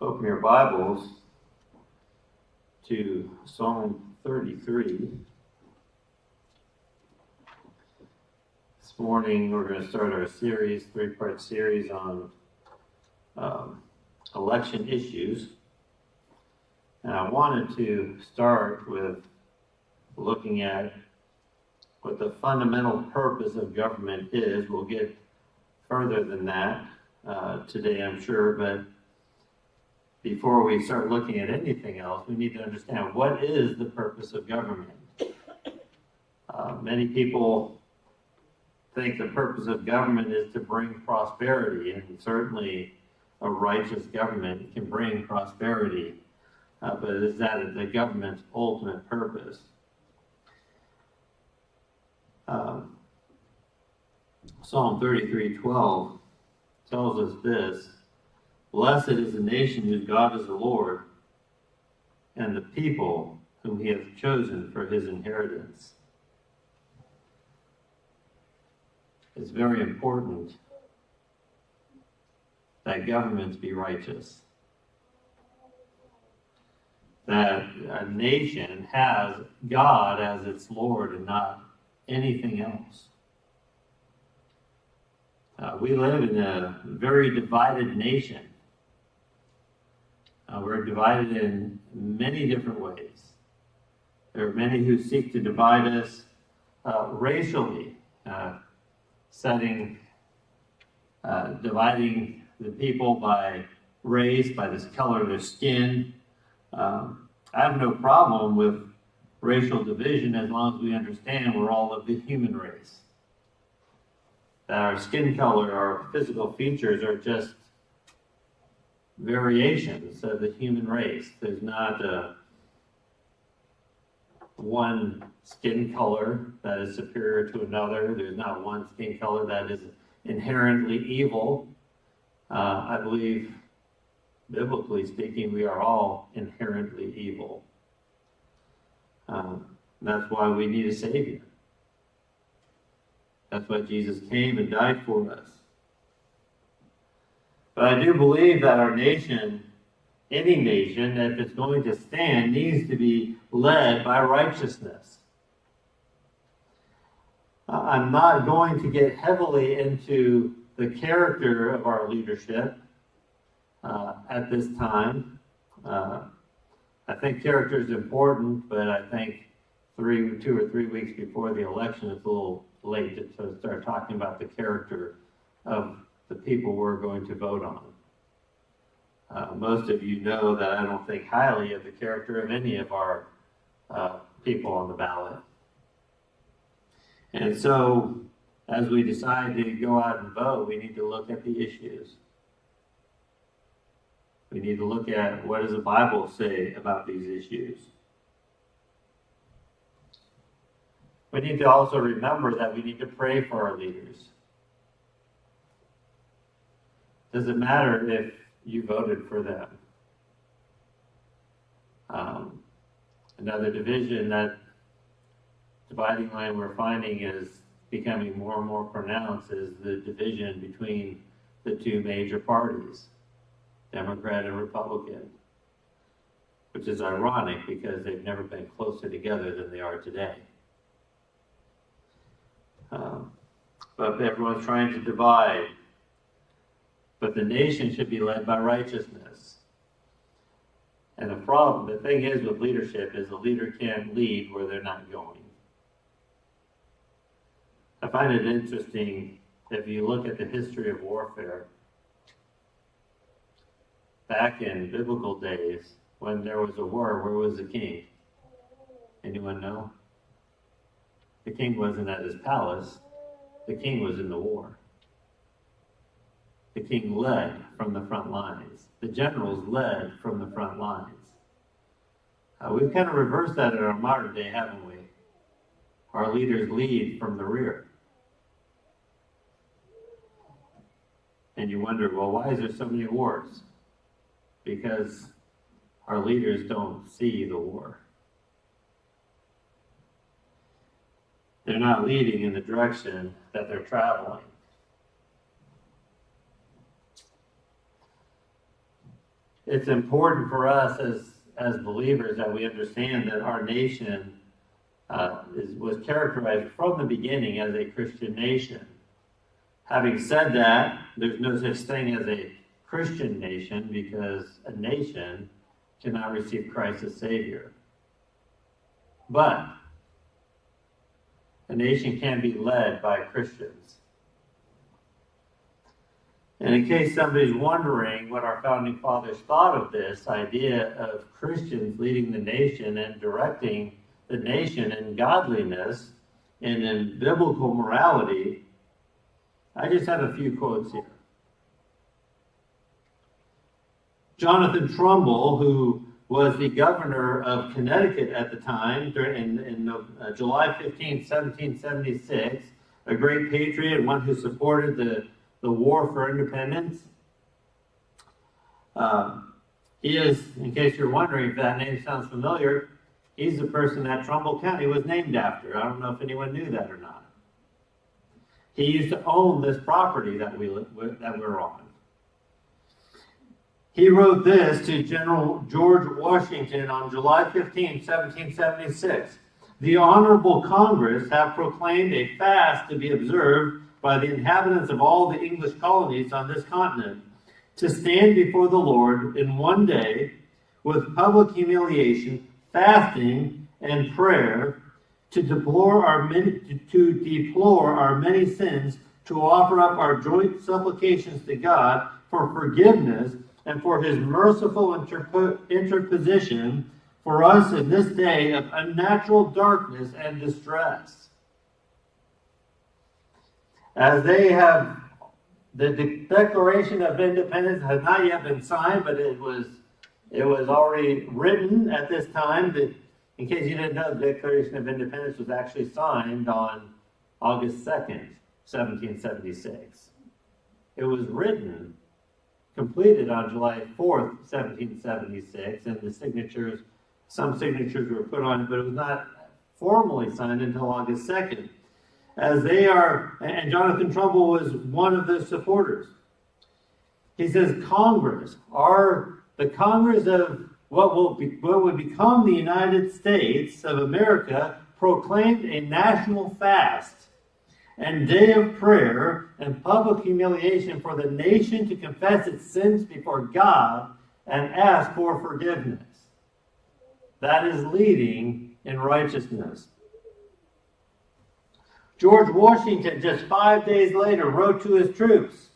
Open your Bibles to Psalm 33. This morning we're going to start our series, three-part series on election issues. And I wanted to start with looking at what the fundamental purpose of government is. We'll get further than that today, I'm sure, but before we start looking at anything else, we need to understand what is the purpose of government. Many people think the purpose of government is to bring prosperity, and certainly a righteous government can bring prosperity, but is that the government's ultimate purpose? Psalm 33:12 tells us this: "Blessed is the nation whose God is the Lord, and the people whom he hath chosen for his inheritance." It's very important that governments be righteous, that a nation has God as its Lord and not anything else. We live in a very divided nation. We're divided in many different ways. There are many who seek to divide us racially, dividing the people by race, by the color of their skin. I have no problem with racial division as long as we understand we're all of the human race. That our skin color, our physical features are just variations of the human race. There's not one skin color that is superior to another. There's not one skin color that is inherently evil. I believe, biblically speaking, we are all inherently evil. That's why we need a Savior. That's why Jesus came and died for us. But I do believe that our nation, any nation, if it's going to stand, needs to be led by righteousness. I'm not going to get heavily into the character of our leadership at this time. I think character is important, but I think 2 or 3 weeks before the election, it's a little late to start talking about the character of the people we're going to vote on. Most of you know that I don't think highly of the character of any of our people on the ballot. And so, as we decide to go out and vote, we need to look at the issues. We need to look at what does the Bible say about these issues. We need to also remember that we need to pray for our leaders. Doesn't matter if you voted for them. Another division, that dividing line we're finding is becoming more and more pronounced, is the division between the two major parties, Democrat and Republican, which is ironic because they've never been closer together than they are today. But everyone's trying to divide. But the nation should be led by righteousness. And the thing is with leadership is the leader can't lead where they're not going. I find it interesting if you look at the history of warfare. Back in biblical days, when there was a war, where was the king? Anyone know? The king wasn't at his palace. The king was in the war. The king led from the front lines. The generals led from the front lines. We've kind of reversed that in our modern day, haven't we? Our leaders lead from the rear. And you wonder, well, why is there so many wars? Because our leaders don't see the war. They're not leading in the direction that they're traveling. it's important for us as believers that we understand that our nation was characterized from the beginning as a Christian nation. Having said that, there's no such thing as a Christian nation because a nation cannot receive Christ as Savior. But a nation can be led by Christians. And in case somebody's wondering what our founding fathers thought of this idea of Christians leading the nation and directing the nation in godliness and in biblical morality, I just have a few quotes here. Jonathan Trumbull, who was the governor of Connecticut at the time, in July 15, 1776, a great patriot and one who supported the war for independence. He is, in case you're wondering if that name sounds familiar, he's the person that Trumbull County was named after. I don't know if anyone knew that or not. He used to own this property that we're on. He wrote this to General George Washington on July 15, 1776. The Honorable Congress have proclaimed a fast to be observed by the inhabitants of all the English colonies on this continent, to stand before the Lord in one day with public humiliation, fasting, and prayer, to deplore our many sins, to offer up our joint supplications to God for forgiveness and for his merciful interposition for us in this day of unnatural darkness and distress. As they have, the Declaration of Independence has not yet been signed, but it was already written at this time. That, in case you didn't know, the Declaration of Independence was actually signed on August 2nd, 1776. It was written, completed on July 4th, 1776, and some signatures were put on it, but it was not formally signed until August 2nd. As they are, and Jonathan Trumbull was one of the supporters. He says, Congress, the Congress of what would become the United States of America, proclaimed a national fast and day of prayer and public humiliation for the nation to confess its sins before God and ask for forgiveness. That is leading in righteousness. George Washington, just 5 days later, wrote to his troops,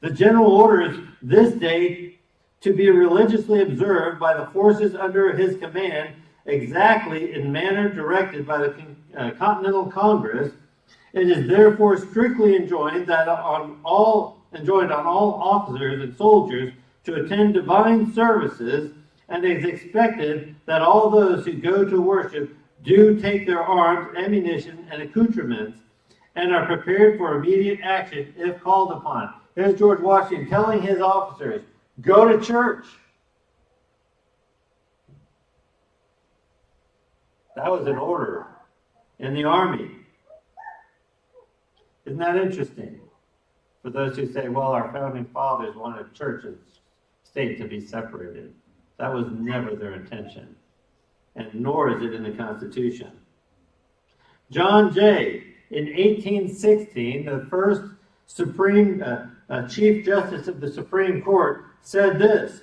the general orders this day to be religiously observed by the forces under his command, exactly in manner directed by the Continental Congress. It is therefore strictly enjoined on all officers and soldiers to attend divine services, and it is expected that all those who go to worship do take their arms, ammunition, and accoutrements, and are prepared for immediate action if called upon. Here's George Washington telling his officers, go to church. That was an order in the army. Isn't that interesting? For those who say, well, our founding fathers wanted church and state to be separated. That was never their intention. And nor is it in the Constitution. John Jay, in 1816, the first Chief Justice of the Supreme Court, said this: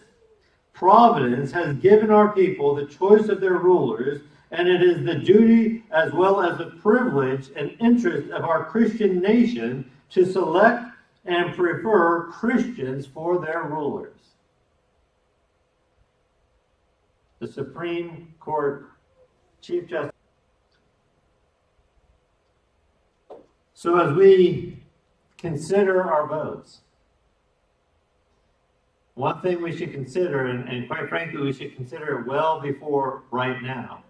Providence has given our people the choice of their rulers, and it is the duty as well as the privilege and interest of our Christian nation to select and prefer Christians for their rulers. The Supreme Court Chief Justice. So as we consider our votes, one thing we should consider, and quite frankly, we should consider it well before right now.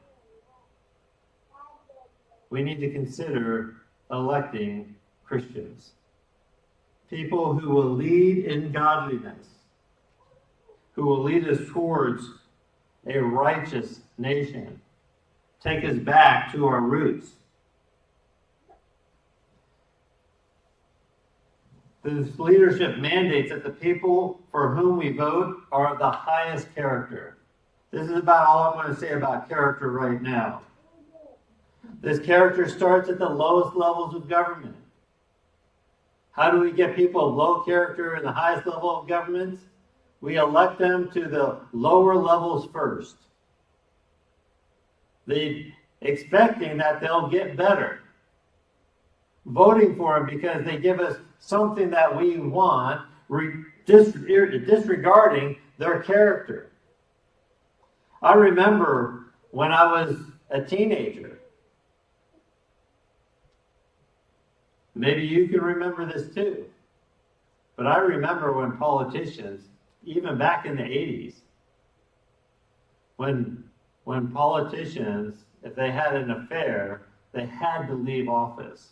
We need to consider electing Christians. People who will lead in godliness, who will lead us towards a righteous nation, take us back to our roots. This leadership mandates that the people for whom we vote are of the highest character. This is about all I'm going to say about character right now. This character starts at the lowest levels of government. How do we get people of low character in the highest level of government? We elect them to the lower levels first. Expecting that they'll get better. Voting for them because they give us something that we want, disregarding their character. I remember when I was a teenager. Maybe you can remember this too. But I remember when politicians, even back in the 80s, when politicians, if they had an affair, they had to leave office.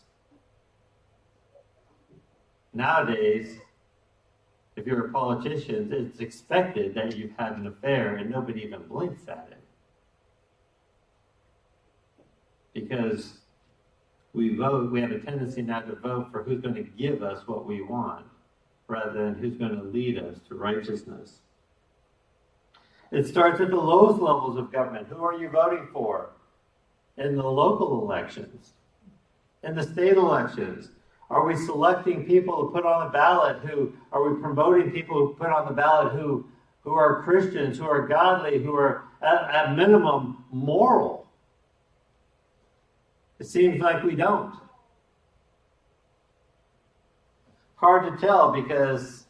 Nowadays, if you're a politician, it's expected that you've had an affair and nobody even blinks at it. Because we vote, we have a tendency now to vote for who's going to give us what we want, rather than who's going to lead us to righteousness. It starts at the lowest levels of government. Who are you voting for? In the local elections, in the state elections. Are we selecting people to put on the ballot are we promoting people who put on the ballot who are Christians, who are godly, who are at minimum moral? It seems like we don't. Hard to tell because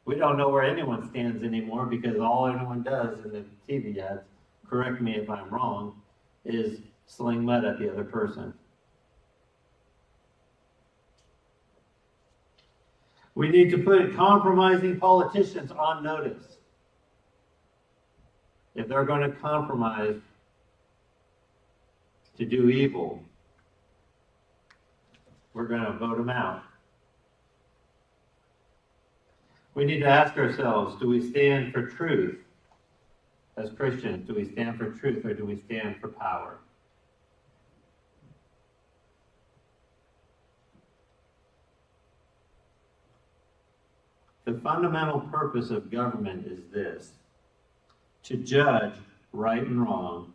we don't know where anyone stands anymore, because all anyone does in the TV ads, correct me if I'm wrong, is sling mud at the other person. We need to put compromising politicians on notice. If they're going to compromise to do evil, we're going to vote them out. We need to ask ourselves, do we stand for truth as Christians? Do we stand for truth, or do we stand for power? The fundamental purpose of government is this: to judge right and wrong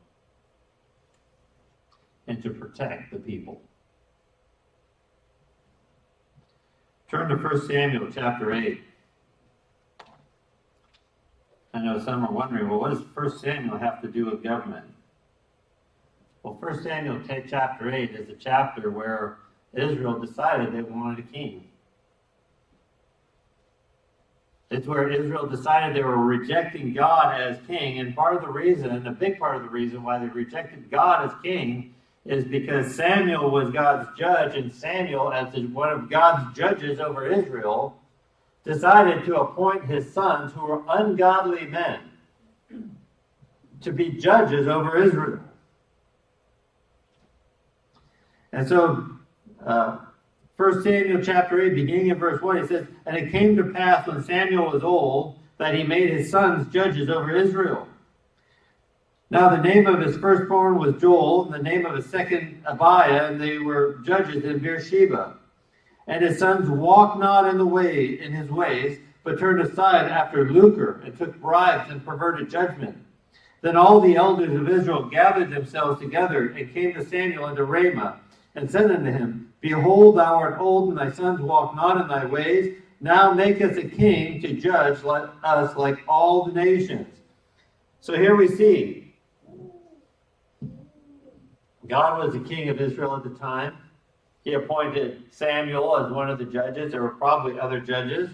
and to protect the people. Turn to 1 Samuel chapter 8. I know some are wondering, well, what does 1 Samuel have to do with government? Well, 1 Samuel chapter 8 is a chapter where Israel decided they wanted a king. It's where Israel decided they were rejecting God as king. And part of the reason, a big part of the reason why they rejected God as king, is because Samuel was God's judge, and Samuel, as one of God's judges over Israel, decided to appoint his sons, who were ungodly men, to be judges over Israel. And so, 1 Samuel chapter 8, beginning in verse 1, it says, "And it came to pass when Samuel was old, that he made his sons judges over Israel. Now the name of his firstborn was Joel, and the name of his second Abiah, and they were judges in Beersheba. And his sons walked not in his ways, but turned aside after lucre, and took bribes and perverted judgment. Then all the elders of Israel gathered themselves together, and came to Samuel unto Ramah, and said unto him, Behold, thou art old, and thy sons walk not in thy ways. Now make us a king to judge us like all the nations." So here we see God was the king of Israel at the time. He appointed Samuel as one of the judges. There were probably other judges.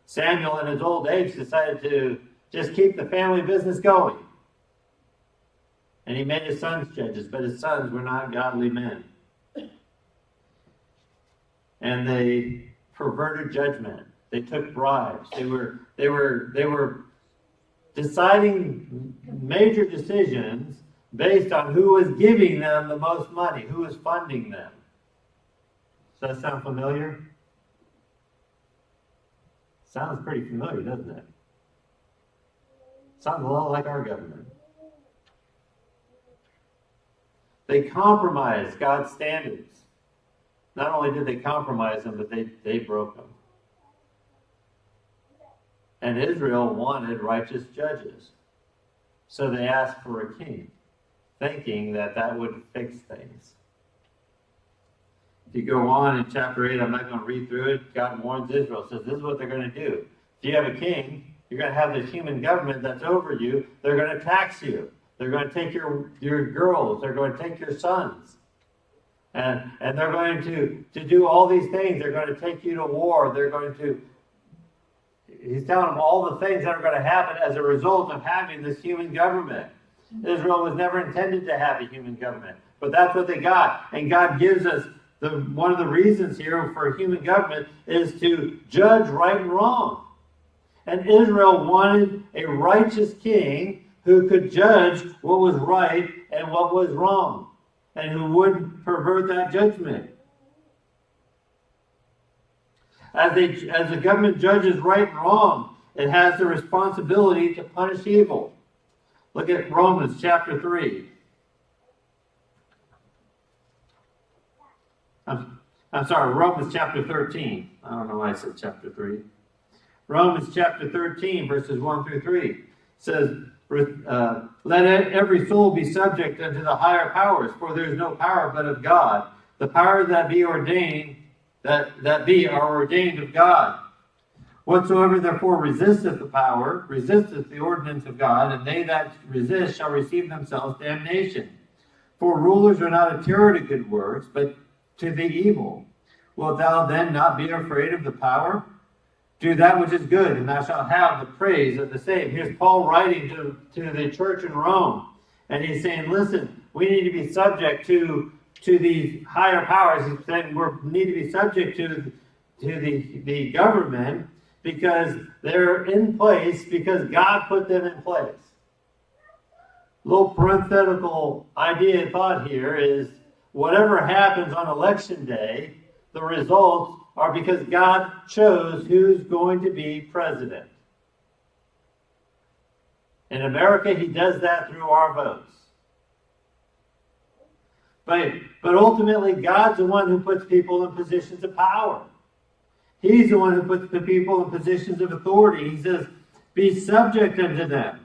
Samuel, in his old age, decided to just keep the family business going. And he made his sons judges, but his sons were not godly men. And they perverted judgment. They took bribes. They were deciding major decisions based on who was giving them the most money, who was funding them. Does that sound familiar? Sounds pretty familiar, doesn't it? Sounds a lot like our government. They compromised God's standards. Not only did they compromise them, but they broke them. And Israel wanted righteous judges. So they asked for a king, thinking that that would fix things. If you go on in chapter 8, I'm not going to read through it. God warns Israel, says this is what they're going to do. If you have a king, you're going to have this human government that's over you. They're going to tax you. They're going to take your girls. They're going to take your sons. And they're going to do all these things. They're going to take you to war. They're going to... He's telling them all the things that are going to happen as a result of having this human government. Israel was never intended to have a human government. But that's what they got. And God gives us one of the reasons here for human government is to judge right and wrong. And Israel wanted a righteous king who could judge what was right and what was wrong, and who wouldn't pervert that judgment. As the government judges right and wrong, it has the responsibility to punish evil. Look at Romans chapter 3. I'm sorry, Romans chapter 13. I don't know why I said chapter 3. Romans chapter 13, verses 1 through 3 says, let every soul be subject unto the higher powers, for there is no power but of God. The powers that be ordained, that be are ordained of God. Whatsoever therefore resisteth the power, resisteth the ordinance of God, and they that resist shall receive themselves damnation. For rulers are not a terror to good works, but to the evil. Wilt thou then not be afraid of the power? Do that which is good, and thou shalt have the praise of the same. Here's Paul writing to the church in Rome, and he's saying, listen, we need to be subject to these higher powers. He's saying we need to be subject to the government because they're in place because God put them in place. Little parenthetical idea thought here is whatever happens on election day, the results are because God chose who's going to be president. In America, he does that through our votes. But ultimately, God's the one who puts people in positions of power. He's the one who puts the people in positions of authority. He says, be subject unto them.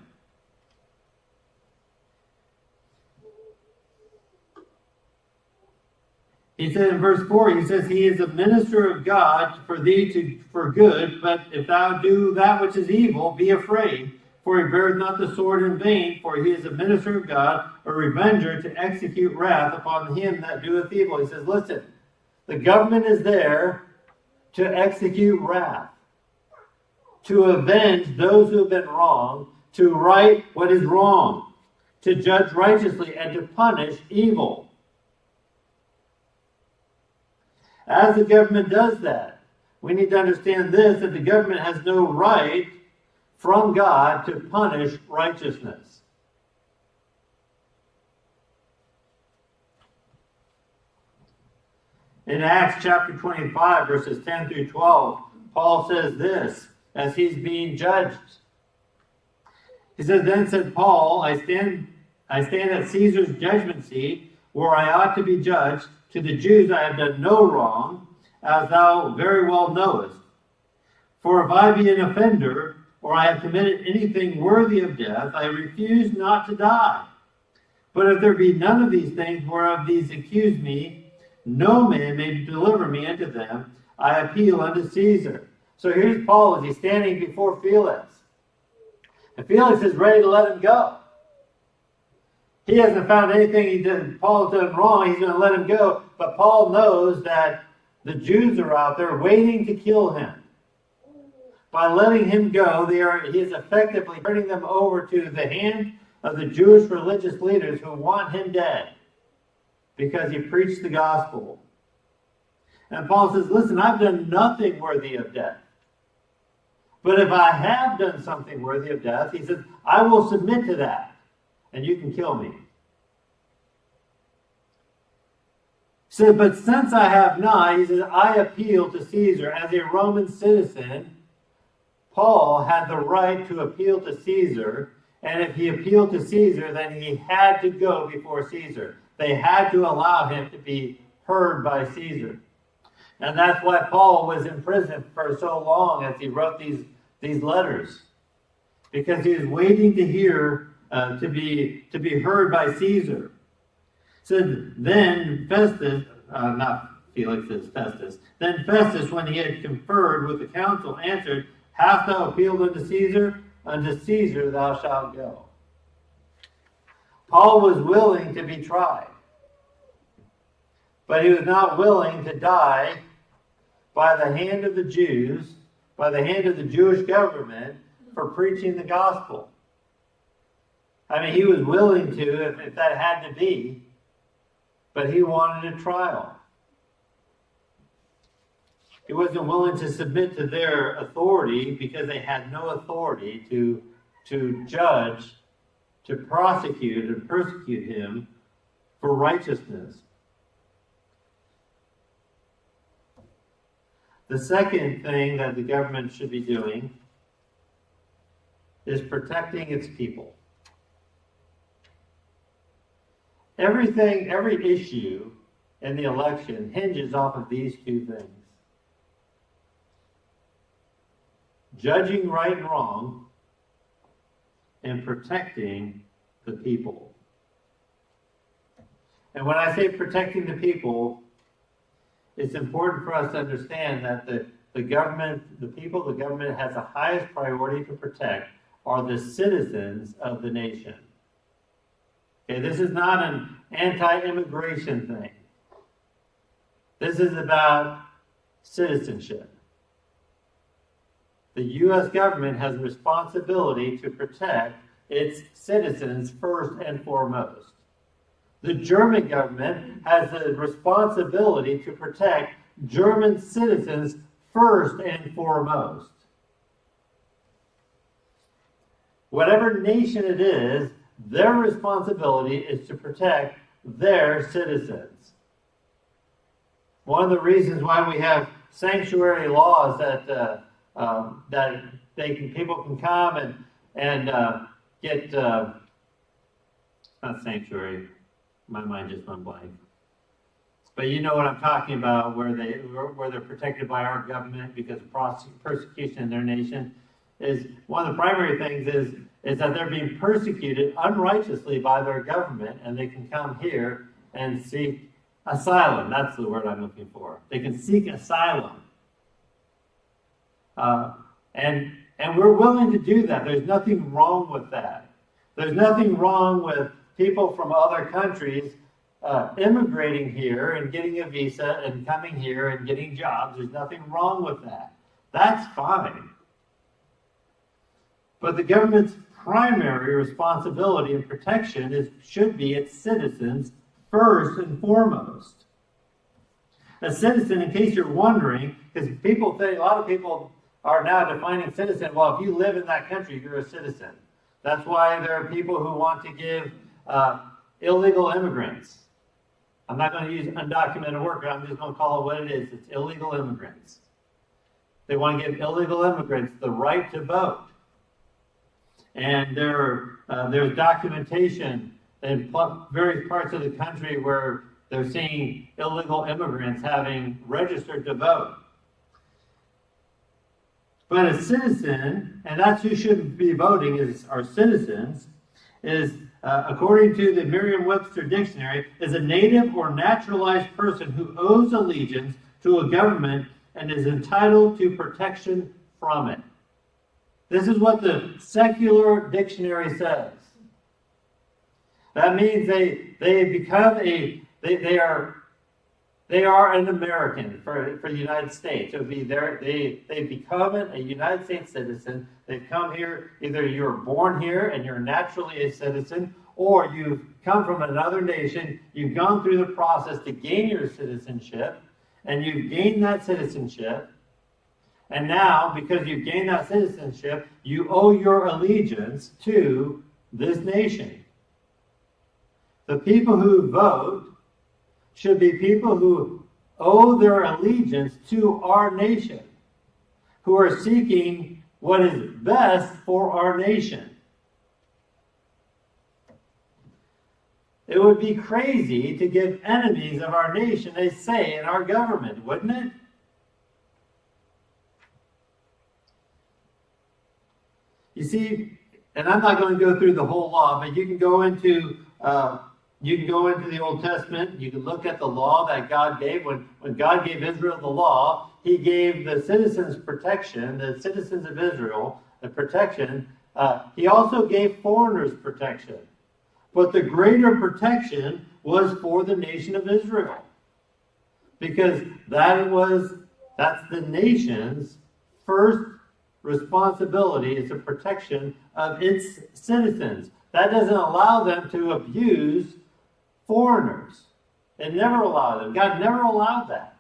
He said in verse 4, he says, he is a minister of God for thee for good, but if thou do that which is evil, be afraid, for he beareth not the sword in vain, for he is a minister of God, a revenger to execute wrath upon him that doeth evil. He says, listen, the government is there to execute wrath, to avenge those who have been wrong, to right what is wrong, to judge righteously, and to punish evil. As the government does that, we need to understand this, that the government has no right from God to punish righteousness. In Acts chapter 25, verses 10 through 12, Paul says this, as he's being judged. He says, then said Paul, I stand at Caesar's judgment seat, where I ought to be judged. To the Jews I have done no wrong, as thou very well knowest. For if I be an offender, or I have committed anything worthy of death, I refuse not to die. But if there be none of these things whereof these accuse me, no man may deliver me unto them. I appeal unto Caesar. So here's Paul as he's standing before Felix. And Felix is ready to let him go. He hasn't found anything Paul's done wrong. He's going to let him go. But Paul knows that the Jews are out there waiting to kill him. By letting him go, he is effectively turning them over to the hand of the Jewish religious leaders who want him dead because he preached the gospel. And Paul says, listen, I've done nothing worthy of death. But if I have done something worthy of death, he says, I will submit to that. And you can kill me. He said, but since I have not, he said, I appeal to Caesar. As a Roman citizen, Paul had the right to appeal to Caesar. And if he appealed to Caesar, then he had to go before Caesar. They had to allow him to be heard by Caesar. And that's why Paul was in prison for so long as he wrote these these letters because he was waiting to hear, to be heard by Caesar. So then Festus, not Felix, is Festus. Then Festus, when he had conferred with the council, answered, "Hast thou appealed unto Caesar? Unto Caesar thou shalt go." Paul was willing to be tried, but he was not willing to die by the hand of the Jews, by the hand of the Jewish government, for preaching the gospel. I mean, he was willing to, if that had to be, but he wanted a trial. He wasn't willing to submit to their authority because they had no authority to judge, to prosecute and persecute him for righteousness. The second thing that the government should be doing is protecting its people. Every issue in the election hinges off of these two things: judging right and wrong and protecting the people. And when I say protecting the people, it's important for us to understand that the government has the highest priority to protect are the citizens of the nation. Okay, this is not an anti-immigration thing. This is about citizenship. The U.S. government has a responsibility to protect its citizens first and foremost. The German government has the responsibility to protect German citizens first and foremost. Whatever nation it is, their responsibility is to protect their citizens. One of the reasons why we have sanctuary laws that people can come and get not sanctuary. My mind just went blank. But you know what I'm talking about, where they're protected by our government because of persecution in their nation. Is one of the primary things is that they're being persecuted unrighteously by their government, and they can come here and seek asylum. That's the word I'm looking for. They can seek asylum. And we're willing to do that. There's nothing wrong with that. There's nothing wrong with people from other countries immigrating here and getting a visa and coming here and getting jobs. There's nothing wrong with that. That's fine. But the government's primary responsibility and protection should be its citizens first and foremost. A citizen, in case you're wondering, because people think, a lot of people are now defining citizen, well, if you live in that country, you're a citizen. That's why there are people who want to give illegal immigrants. I'm not going to use undocumented worker. I'm just going to call it what it is. It's illegal immigrants. They want to give illegal immigrants the right to vote. And there's documentation in various parts of the country where they're seeing illegal immigrants having registered to vote. But a citizen, and that's who should be voting, is our citizens, is, according to the Merriam-Webster Dictionary, is a native or naturalized person who owes allegiance to a government and is entitled to protection from it. This is what the secular dictionary says. That means they become they are an American for the United States. It would be they become a United States citizen. They've come here, either you're born here and you're naturally a citizen, or you've come from another nation, you've gone through the process to gain your citizenship, and you've gained that citizenship, and now, because you've gained that citizenship, you owe your allegiance to this nation. The people who vote should be people who owe their allegiance to our nation, who are seeking what is best for our nation. It would be crazy to give enemies of our nation a say in our government, wouldn't it? You see, and I'm not going to go through the whole law, but you can go into the Old Testament. You can look at the law that God gave. When God gave Israel the law, He gave the citizens protection, the citizens of Israel the protection. He also gave foreigners protection. But the greater protection was for the nation of Israel. Because that's the nation's first responsibility, is the protection of its citizens. That doesn't allow them to abuse foreigners. It never allowed them. God never allowed that.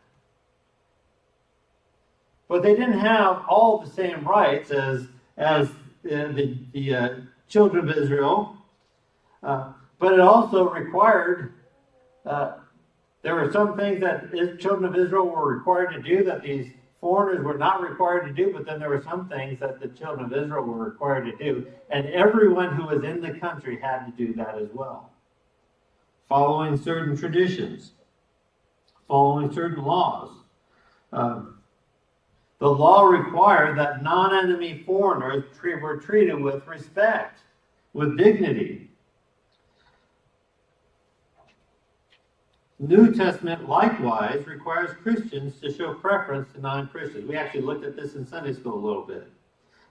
But they didn't have all the same rights as the children of Israel. But it also required, there were some things that children of Israel were required to do that these foreigners were not required to do, but then there were some things that the children of Israel were required to do. And everyone who was in the country had to do that as well. Following certain traditions, following certain laws. The law required that non-enemy foreigners were treated with respect, with dignity. New Testament likewise requires Christians to show preference to non-Christians. We actually looked at this in Sunday school a little bit.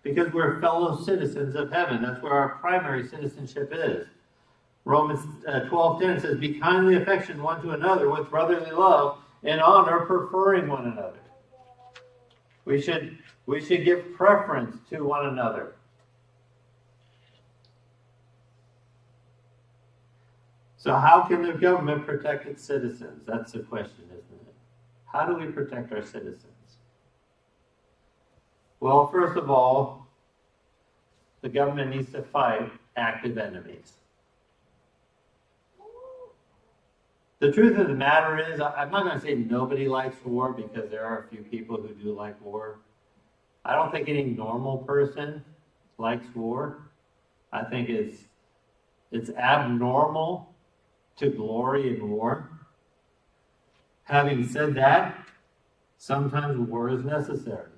Because we're fellow citizens of heaven. That's where our primary citizenship is. Romans 12:10 says, "Be kindly affectioned one to another with brotherly love and honor, preferring one another." We should give preference to one another. So how can the government protect its citizens? That's the question, isn't it? How do we protect our citizens? Well, first of all, the government needs to fight active enemies. The truth of the matter is, I'm not going to say nobody likes war, because there are a few people who do like war. I don't think any normal person likes war. I think it's abnormal to glory in war. Having said that, sometimes war is necessary.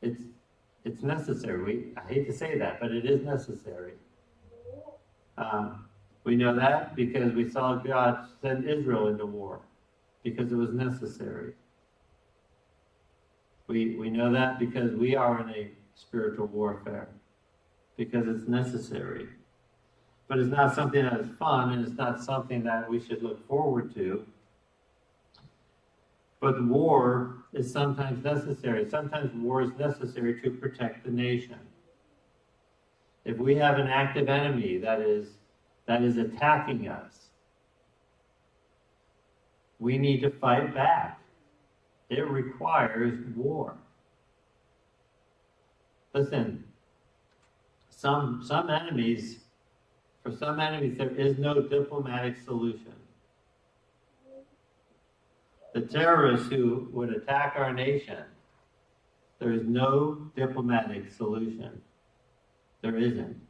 It's necessary. I hate to say that, but it is necessary. We know that because we saw God send Israel into war, because it was necessary. We know that because we are in a spiritual warfare, because it's necessary. But it's not something that is fun, and it's not something that we should look forward to. But war is sometimes necessary. Sometimes war is necessary to protect the nation. If we have an active enemy that is attacking us, we need to fight back. It requires war. Listen, for some enemies, there is no diplomatic solution. The terrorists who would attack our nation, there is no diplomatic solution. There isn't.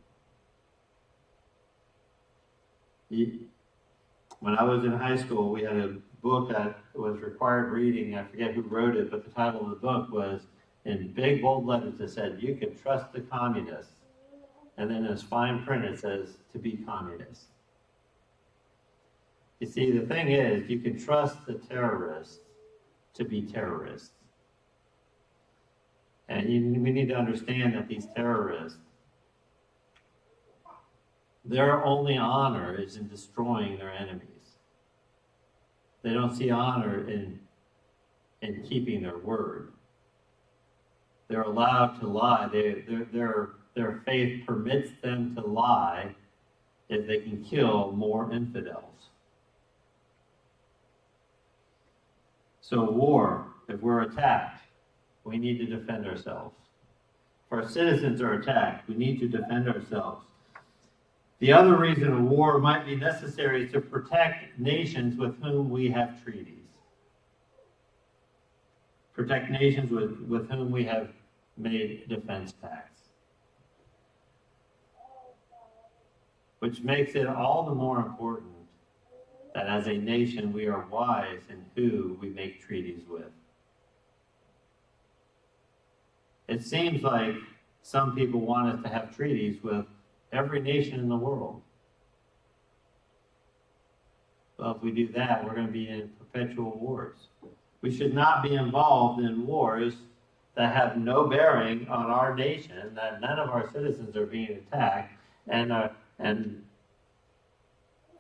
When I was in high school, we had a book that was required reading. I forget who wrote it, but the title of the book was, in big bold letters, it said, "You can trust the communists." And then in fine print it says, "To be communist." You see, the thing is, you can trust the terrorists to be terrorists. And we need to understand that these terrorists, their only honor is in destroying their enemies. They don't see honor in keeping their word. They're allowed to lie. Their faith permits them to lie if they can kill more infidels. So war, if we're attacked, we need to defend ourselves. If our citizens are attacked, we need to defend ourselves. The other reason a war might be necessary is to protect nations with whom we have treaties. Protect nations with whom we have made defense pacts. Which makes it all the more important that as a nation we are wise in who we make treaties with. It seems like some people want us to have treaties with every nation in the world. Well, if we do that, we're going to be in perpetual wars. We should not be involved in wars that have no bearing on our nation, that none of our citizens are being attacked, and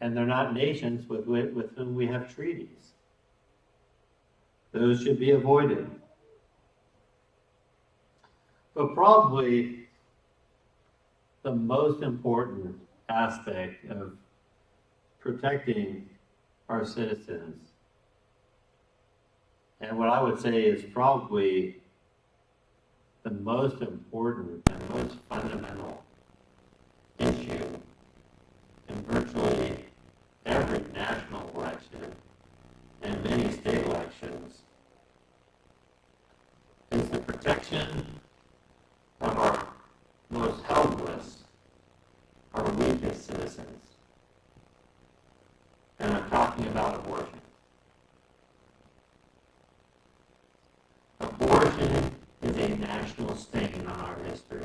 they're not nations with whom we have treaties. Those should be avoided. But probably the most important aspect of protecting our citizens, and what I would say is probably the most important and most fundamental issue in virtually every national election and many state elections, is the protection of our most helpless, our weakest citizens. And I'm talking about abortion. Abortion is a national stain on our history.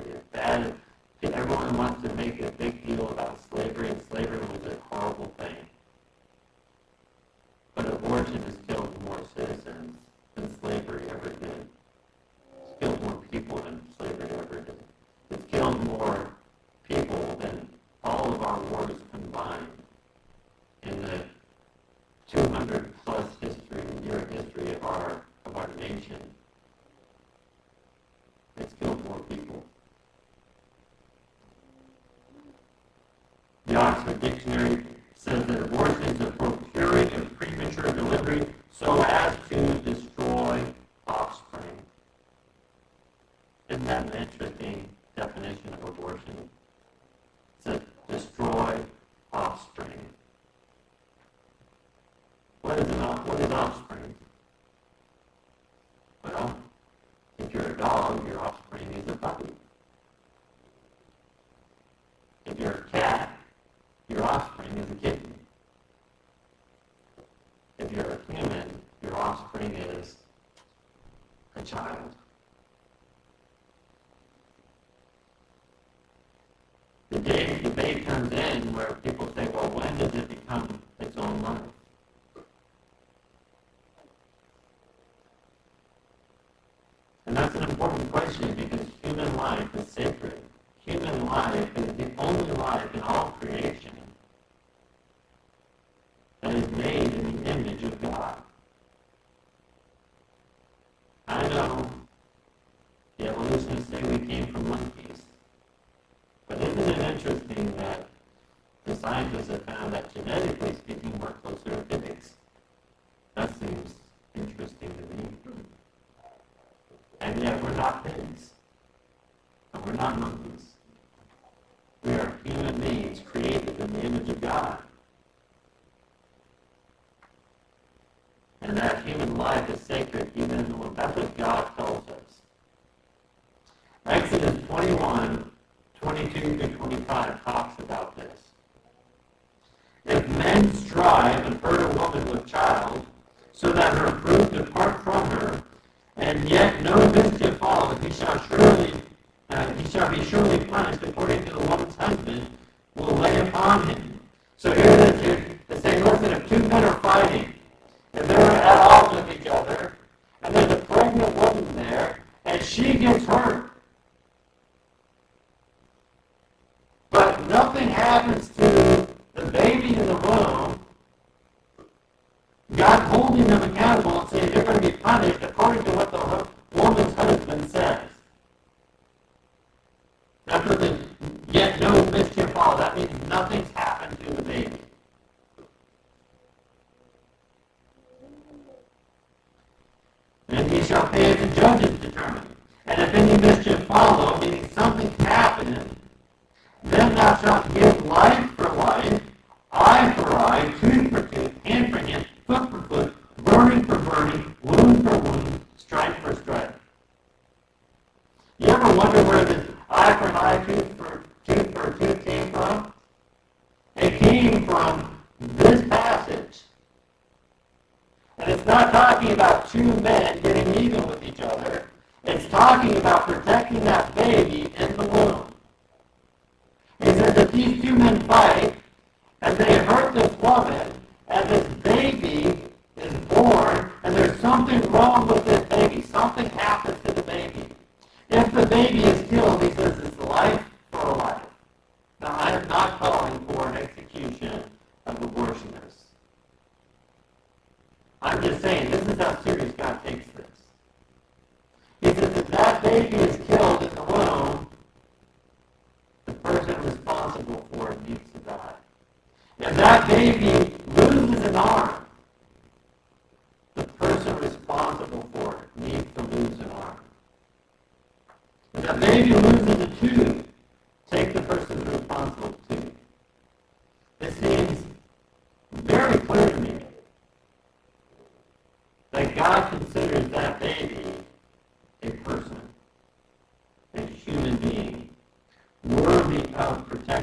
Everyone wants to make a big deal about slavery, and slavery was a horrible thing. But abortion has killed more citizens than slavery ever did. It's killed more people than slavery ever did. It's killed more people than all of our wars combined in the 200 plus year history of our nation. It's killed more people. The Oxford Dictionary says that abortion is the procuring of premature delivery so as to destroy offspring. Isn't that an interesting definition of abortion? It says destroy offspring. What is offspring? Well, if you're a dog, your offspring is a puppy. If you're a cat, your offspring is a kitten. If you're a human, your offspring is a child. The debate comes in where people say, well, when does it become its own life? And that's an important question because human life is sacred. Human life is the only life in all creation that is made in the image of God. I know the evolutionists say we came from monkeys, but isn't it interesting that the scientists have found that genetically speaking we're closer to pigs? That seems interesting to me. And yet we're not pigs. And we're not monkeys. We are human beings created in the image of God. And that human life is sacred even in the world. That's what God tells us. Exodus 21, 22 to 25 talks about this. If men strive and hurt a woman with child, so that her fruit depart from her, and yet no mischief follows, he shall be surely punished according to the woman's husband will lay upon him. So here it is, to say, listen, if two men are fighting, and they're at odds with each other, and there's a pregnant woman there, and she gets hurt, but nothing happens to the baby in the womb, God holding them accountable and saying they're going to be punished according to what the woman's husband says. That's what the yet no mischief follows. That means nothing's happened to the baby. And he shall pay as the judges determine. And if any mischief follow, meaning something's happening, then thou shalt give life for life, eye for eye, tooth for tooth, hand for hand, foot for foot, burning for burning, wound for wound, stripe for stripe. You ever wonder where this eye for an eye, tooth for tooth came from? It came from this passage. And it's not talking about two men getting even with each other. It's talking about protecting that baby in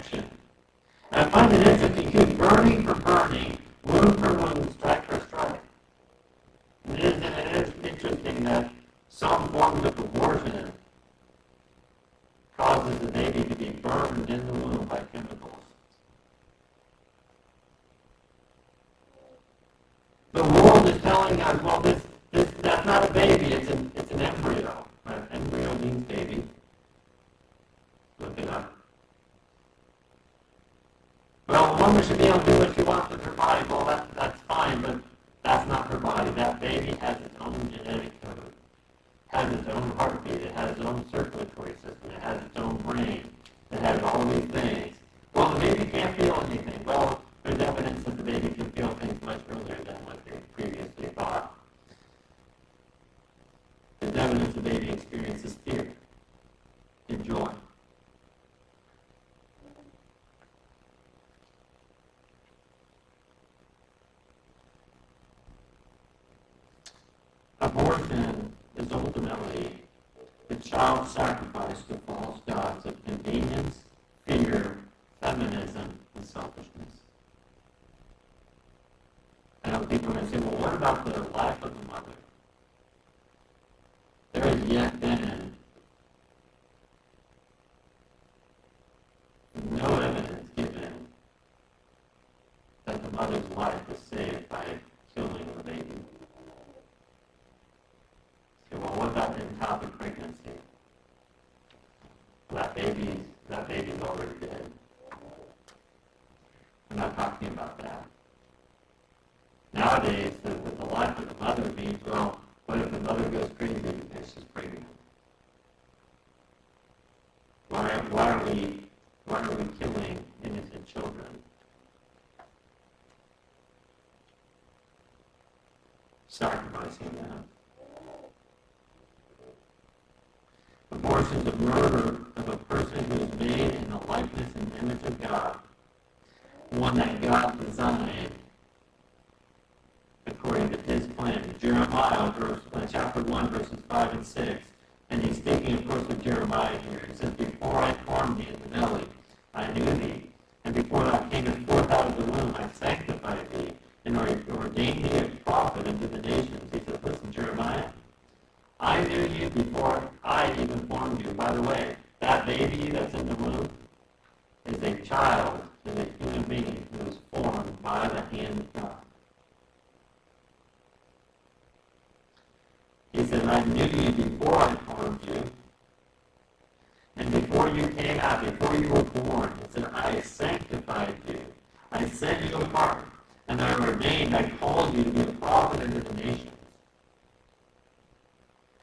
protection. And I find it interesting, he was burning for burning, wound for wound, strike for strike. It is interesting that some forms of abortion causes the baby to be burned in the womb by chemicals. The world is telling us, well, that's not a baby, it's an embryo. Right? Embryo means baby. Look it up. Well, a woman should be able to do what she wants with her body. Well, that's fine, but that's not her body. That baby has its own genetic code, has its own heartbeat, it has its own circulatory system, it has its own brain, it has all these things. Well, the baby can't feel anything. Well, there's evidence that the baby can feel things much earlier than what they previously thought. There's evidence the baby experiences fear and joy. Abortion is ultimately the child sacrifice to false gods of convenience, fear, feminism, and selfishness. I know people are going to say, well, what about the life of the mother? There has yet been no evidence given that the mother's life was saved by killing the baby. Okay, well, what about ectopic pregnancy? That baby's already dead. I'm not talking about that. Nowadays, the life of the mother means, well, what if the mother goes crazy because she's pregnant? Why are we killing innocent children? Sacrificing them. Abortion is the murder of a person who is made in the likeness and image of God, one that God designed according to his plan. Jeremiah, chapter 1, verses 5 and 6. And he's speaking, of course, of Jeremiah here. It says, before I formed thee in the belly, I knew thee. And before thou camest forth out of the womb, I sanctified thee, and ordained thee a prophet unto the nations. He says, listen, Jeremiah, I knew you before I even formed you. By the way, that baby that's in the womb is a child, is a human being who was formed by the hand of God. He said, I knew you before I formed you. And before you came out, before you were born, he said, I sanctified you. I set you apart. And I ordained, I called you to be a prophet unto the nations.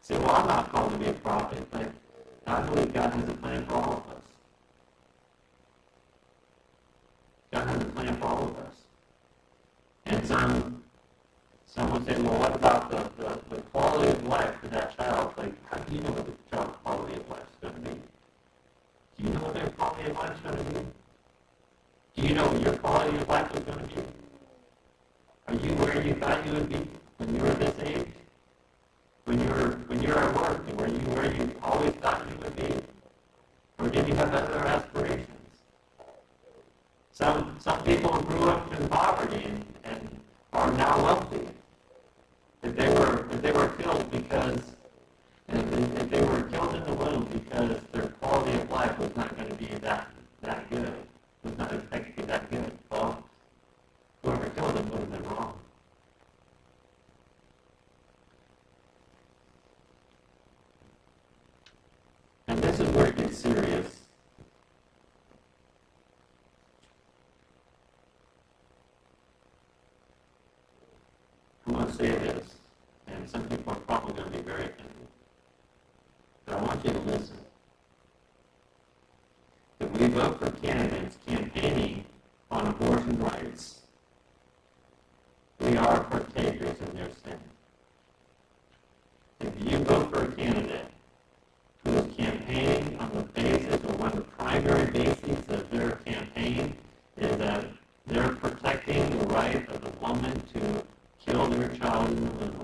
Say, well, I'm not called to be a prophet, but I believe God has a plan for all of us. God has a plan for all of us. And some would say, well, what about the quality of life for that child? Like, how do you know what the child's quality of life is going to be? Do you know what their quality of life is going to be? Do you know what your quality of life is going to be? Are you where you thought you would be when you were this age? When you're at work, where you always thought you would be? Or did you have other aspirations? Some people grew up in poverty and are now wealthy. If they were killed because if they were killed in the womb because their quality of life was not going to be that good, was not expected to be that good, well, whoever killed them would have been wrong. And this is where it gets serious. I want to say this, and some people are probably going to be very offended, but I want you to listen. If we vote for candidates campaigning on abortion rights, we are partakers in their sin. If you vote for a candidate who is campaigning on the basis, or one of the primary bases of their campaign is that they're protecting the right of the woman to kill their child in the womb,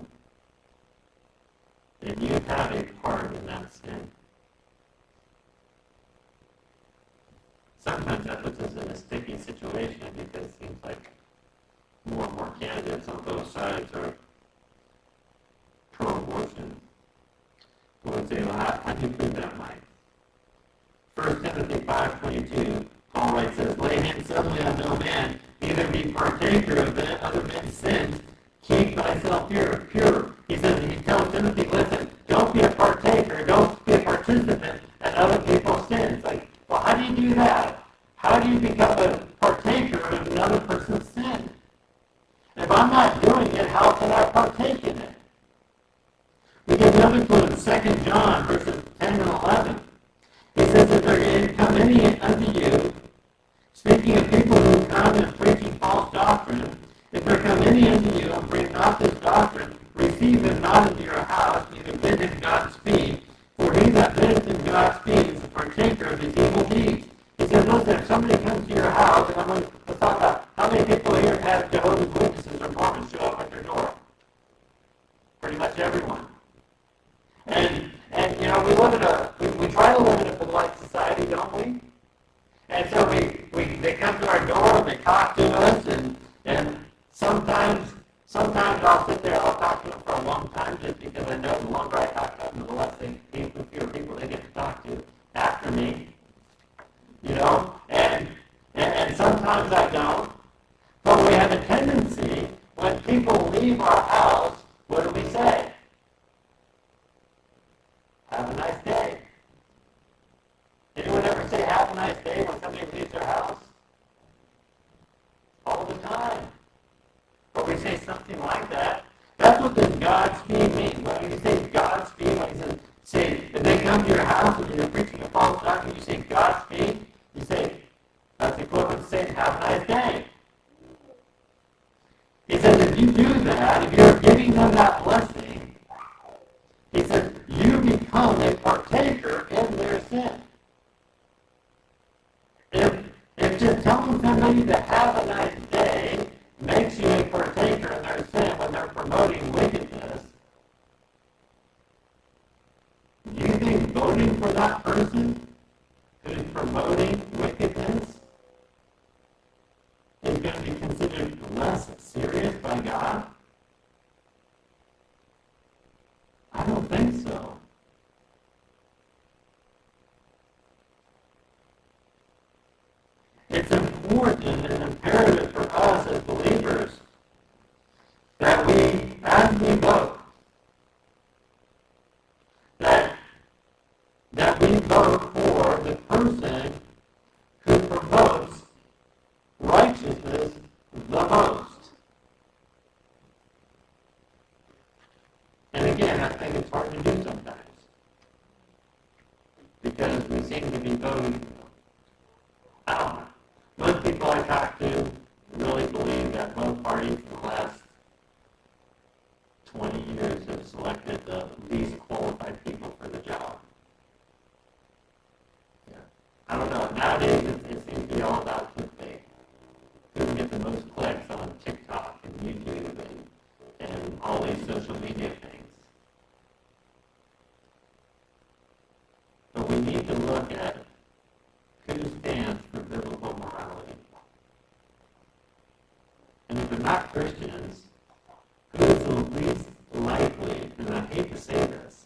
sometimes that puts us in a sticky situation because it seems like more and more candidates on both sides are pro-abortion. So we'd say, well, how do you prove that, Mike? 1 Timothy 5:22, Paul writes, says, lay hands suddenly on no man, neither be partaker of other men's sins. Keep thyself pure. He says, if you tell Timothy, listen, don't be a partaker, don't be a participant in other people's sins. Like, well, how do you do that? How do you become a partaker of another person's sin? If I'm not doing it, how can I partake in it? We get another clue in 2 John, verses 10 and 11. He says, if there come any unto you, speaking of people who come and preaching false doctrine, if there come any unto you and bring not this doctrine, receive him not into your house, neither bid him Godspeed. For he that biddeth him Godspeed is a partaker of his evil deeds. He says, listen, if somebody comes to your house, and let's talk about how many people here have Jehovah's Witnesses or Mormons show up at their door? Pretty much everyone. And you know, we try to live in a polite society, don't we? And so they come to our door and they talk to us, and sometimes I'll sit there, I'll talk to them for a long time just because I know the longer I talk to them, the less fewer people they get to talk to after me. You know? And sometimes I don't. But we have a tendency, when people leave our house, what do we say? Have a nice day. Anyone ever say have a nice day when somebody leaves their house? All the time. But we say something like that. That's what this Godspeed means. When you say Godspeed, like you say, if they come to your house and you're preaching a false doctrine, you say Godspeed, you say, that's equivalent to saying have a nice day. He says if you do that, if you're giving them that blessing, he says you become a partaker in their sin. If just telling somebody to have a nice day makes you a partaker in their sin when they're promoting wickedness, do you think voting for that person who's promoting wickedness is going to be considered less serious by God? I don't think so. It's important and imperative for us as believers that we, as we vote, that we vote for the person who promotes righteousness the most. And again, I think it's hard to do sometimes because we seem to be voting. I don't know. Most people I talk to really believe that both parties in the last 20 years have selected the least qualified people for the job. Yeah. I don't know. Nowadays, it seems to be all about clickbait. Who can get the most clicks on TikTok and YouTube and all these social media things. But we need to look at who stands for biblical morality. And if they're not Christians, who is the least likely, and I hate to say this,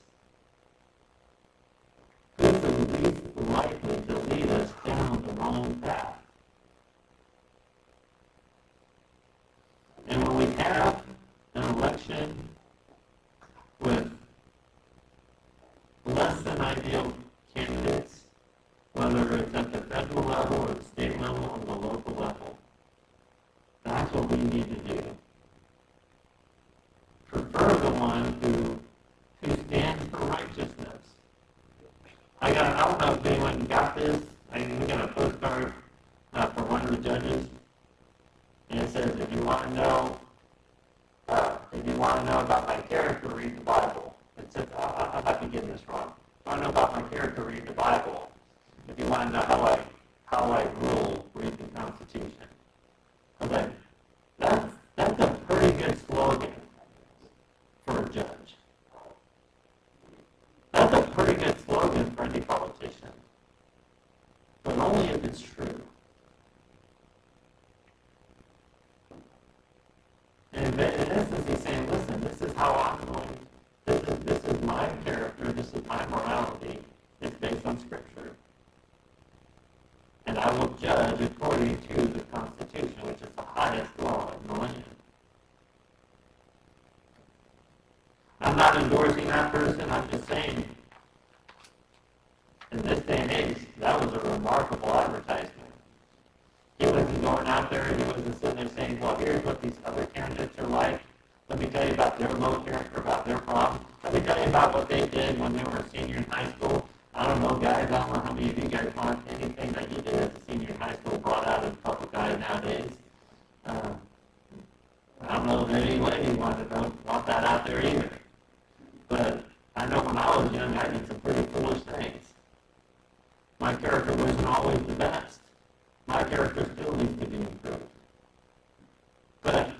who is the least likely to lead us down the wrong path? And when we have an election with less than ideal candidates, whether it's at the federal level or the state level or the local level, that's what we need to do. Prefer the one who stands for righteousness. I don't know if anyone got this. We got a postcard for one of the judges, and it says, if you want to know about my character, read the Bible. It says, I might be getting this wrong. If you want to know about my character, read the Bible. If you want to know how I rule, read the Constitution. Okay, that's a pretty good slogan for a judge. That's a pretty good slogan for any politician, but only if it's true. their low character, about their problems. Let me tell you about what they did when they were a senior in high school. I don't know, guys, I don't know how many of you guys want anything that you did as a senior in high school brought out in public eye nowadays. I don't know if any lady want that out there either. But I know when I was young, I did some pretty foolish things. My character wasn't always the best. My character still needs to be improved. But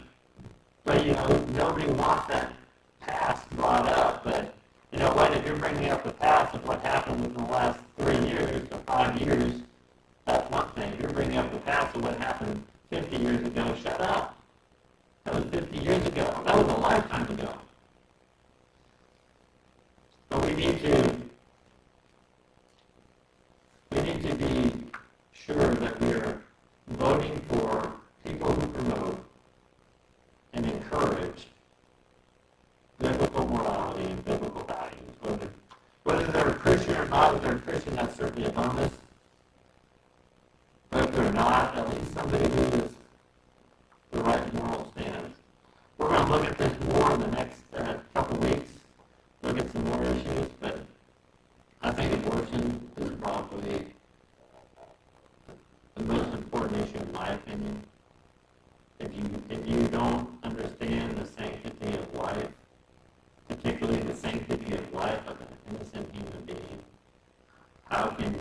you know, nobody wants that past brought up. But you know what? If you're bringing up the past of what happened within the last 3 years or 5 years, that's one thing. If you're bringing up the past of what happened 50 years ago, shut up. That was 50 years ago. That was a lifetime ago. But we need to be sure that we are voting for people who promote and encourage biblical morality and biblical values. Whether they're a Christian or not, if they're a Christian, that's certainly a bonus. But if they're not, at least somebody who is the right moral stance. We're going to look at this more in the next couple weeks, look at some more issues, but I think abortion is probably the most important issue in my opinion. If you don't understand the sanctity of life, particularly the sanctity of life of an innocent human being, how can